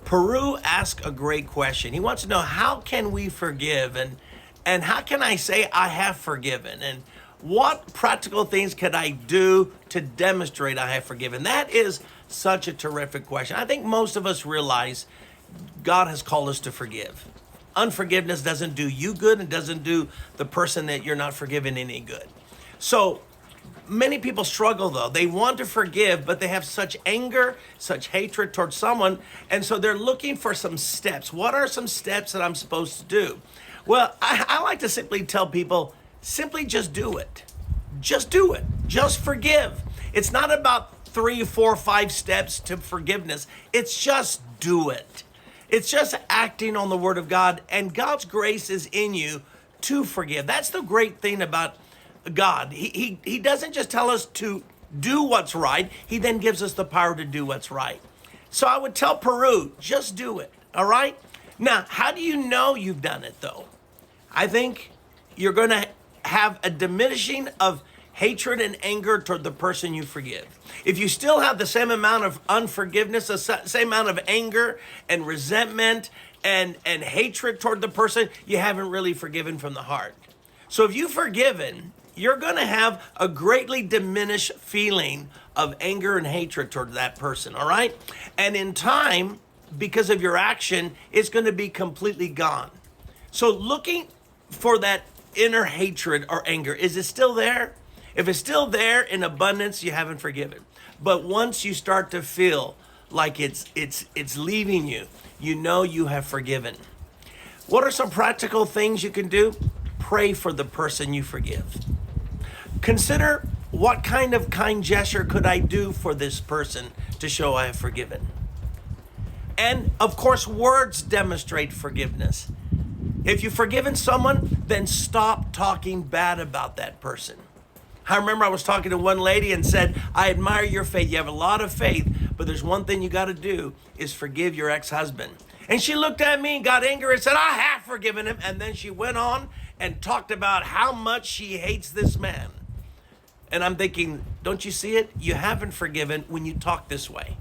Peru asked a great question. He wants to know, how can we forgive, and how can I say I have forgiven, and what practical things could I do to demonstrate I have forgiven? That is such a terrific question. I think most of us realize God has called us to forgive. Unforgiveness doesn't do you good and doesn't do the person that you're not forgiving any good. So many people struggle though. They want to forgive, but they have such anger, such hatred towards someone. And so they're looking for some steps. What are some steps that I'm supposed to do? Well, I like to simply tell people, simply just do it. Just do it. Just forgive. It's not about 3, 4, 5 steps to forgiveness. It's just do it. It's just acting on the word of God, and God's grace is in you to forgive. That's the great thing about God. He doesn't just tell us to do what's right. He then gives us the power to do what's right. So I would tell Peru, just do it. All right? Now, how do you know you've done it though? I think you're going to have a diminishing of hatred and anger toward the person you forgive. If you still have the same amount of unforgiveness, the same amount of anger and resentment and hatred toward the person, you haven't really forgiven from the heart. So if you've forgiven, you're going to have a greatly diminished feeling of anger and hatred toward that person, all right? And in time, because of your action, it's going to be completely gone. So looking for that inner hatred or anger, is it still there? If it's still there in abundance, you haven't forgiven. But once you start to feel like it's leaving you, you know you have forgiven. What are some practical things you can do? Pray for the person you forgive. Consider, what kind of kind gesture could I do for this person to show I have forgiven? And of course, words demonstrate forgiveness. If you've forgiven someone, then stop talking bad about that person. I remember I was talking to one lady and said, I admire your faith. You have a lot of faith, but there's one thing you got to do is forgive your ex-husband. And she looked at me and got angry and said, I have forgiven him. And then she went on and talked about how much she hates this man. And I'm thinking, don't you see it? You haven't forgiven when you talk this way.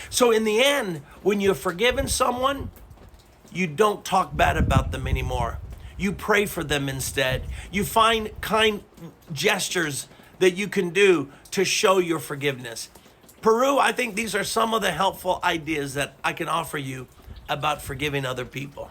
So in the end, when you've forgiven someone, you don't talk bad about them anymore. You pray for them instead. You find kind gestures that you can do to show your forgiveness. Peru, I think these are some of the helpful ideas that I can offer you about forgiving other people.